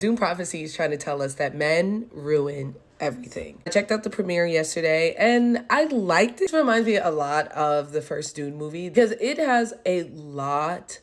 Dune Prophecy is trying to tell us that men ruin everything. I checked out the premiere yesterday and I liked it. It reminds me a lot of the first Dune movie because it has a lot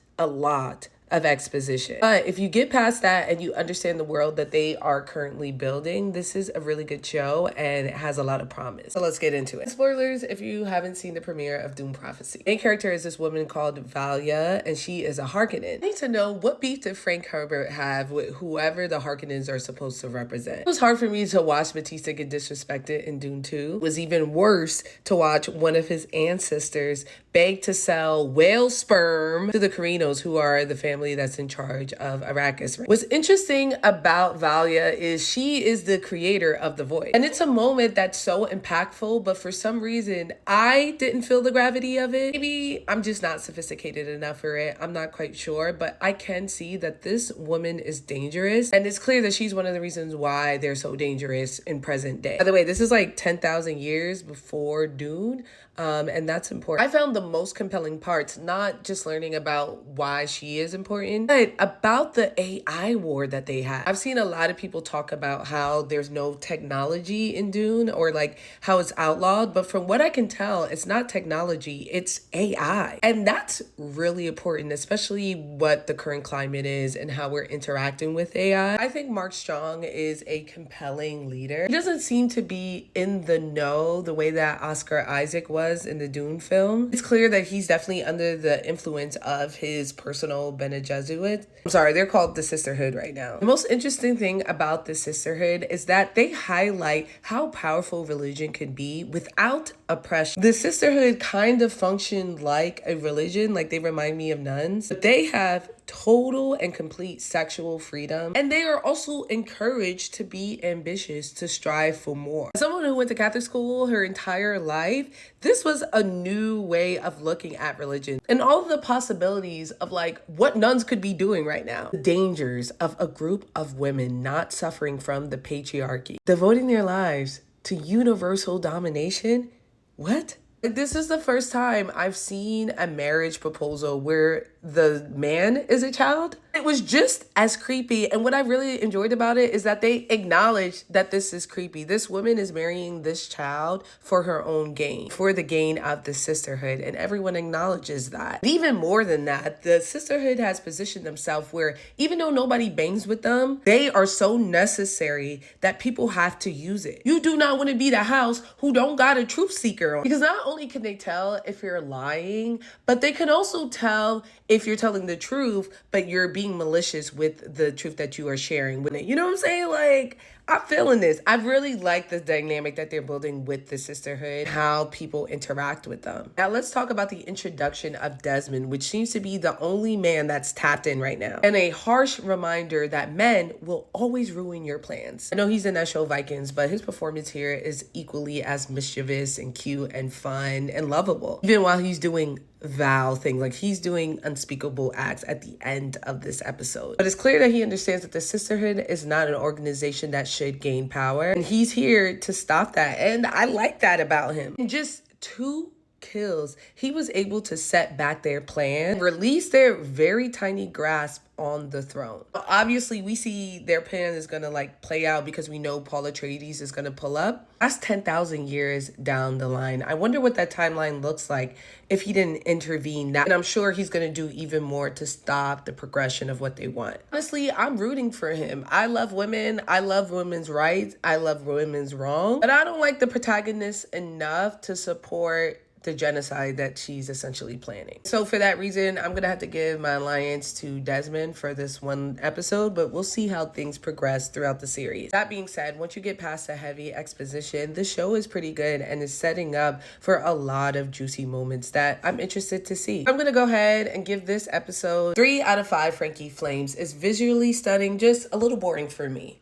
of exposition. But if you get past that and you understand the world that they are currently building, this is a really good show and it has a lot of promise. So let's get into it. Spoilers if you haven't seen the premiere of Dune Prophecy. The main character is this woman called Valia and she is a Harkonnen. I need to know, what beef did Frank Herbert have with whoever the Harkonnens are supposed to represent? It was hard for me to watch Batista get disrespected in Dune 2. It was even worse to watch one of his ancestors beg to sell whale sperm to the Carrinos, who are the family that's in charge of Arrakis. What's interesting about Valia is she is the creator of the void. And it's a moment that's so impactful, but for some reason, I didn't feel the gravity of it. Maybe I'm just not sophisticated enough for it. I'm not quite sure, but I can see that this woman is dangerous. And it's clear that she's one of the reasons why they're so dangerous in present day. By the way, this is like 10,000 years before Dune. And that's important. I found the most compelling parts, not just learning about why she is important, but about the AI war that they have. I've seen a lot of people talk about how there's no technology in Dune or like how it's outlawed. But from what I can tell, it's not technology, it's AI. And that's really important, especially what the current climate is and how we're interacting with AI. I think Mark Strong is a compelling leader. He doesn't seem to be in the know the way that Oscar Isaac was in the Dune film. It's clear that he's definitely under the influence of his personal Bene Gesserit. I'm sorry, they're called the Sisterhood right now. The most interesting thing about the Sisterhood is that they highlight how powerful religion can be without oppression. The Sisterhood kind of function like a religion, like they remind me of nuns, but they have total and complete sexual freedom. And they are also encouraged to be ambitious, to strive for more. As someone who went to Catholic school her entire life, this was a new way of looking at religion and all of the possibilities of like what nuns could be doing right now. The dangers of a group of women not suffering from the patriarchy, devoting their lives to universal domination. What? This is the first time I've seen a marriage proposal where the man is a child. It was just as creepy. And what I really enjoyed about it is that they acknowledged that this is creepy. This woman is marrying this child for her own gain, for the gain of the sisterhood. And everyone acknowledges that. And even more than that, the sisterhood has positioned themselves where even though nobody bangs with them, they are so necessary that people have to use it. You do not want to be the house who don't got a truth seeker on. Because not only can they tell if you're lying, but they can also tell if you're telling the truth, but you're being malicious with the truth that you are sharing with it. You know what I'm saying? Like, I'm feeling this. I really like the dynamic that they're building with the sisterhood, how people interact with them. Now let's talk about the introduction of Desmond, which seems to be the only man that's tapped in right now. And a harsh reminder that men will always ruin your plans. I know he's in that show Vikings, but his performance here is equally as mischievous and cute and fun and lovable. Even while he's doing vow thing, like he's doing unspeakable acts at the end of this episode. But it's clear that he understands that the sisterhood is not an organization that should gain power, and he's here to stop that. And I like that about him. In just 2 kills, he was able to set back their plan, release their very tiny grasp on the throne. Obviously, we see their plan is gonna like play out because we know Paul Atreides is gonna pull up. That's 10,000 years down the line. I wonder what that timeline looks like if he didn't intervene now. And I'm sure he's gonna do even more to stop the progression of what they want. Honestly, I'm rooting for him. I love women. I love women's rights. I love women's wrong. But I don't like the protagonist enough to support the genocide that she's essentially planning. So for that reason, I'm gonna have to give my alliance to Desmond for this one episode, but we'll see how things progress throughout the series. That being said, once you get past the heavy exposition, the show is pretty good and is setting up for a lot of juicy moments that I'm interested to see. I'm gonna go ahead and give this episode 3 out of 5 Frankie Flames. It's visually stunning, just a little boring for me.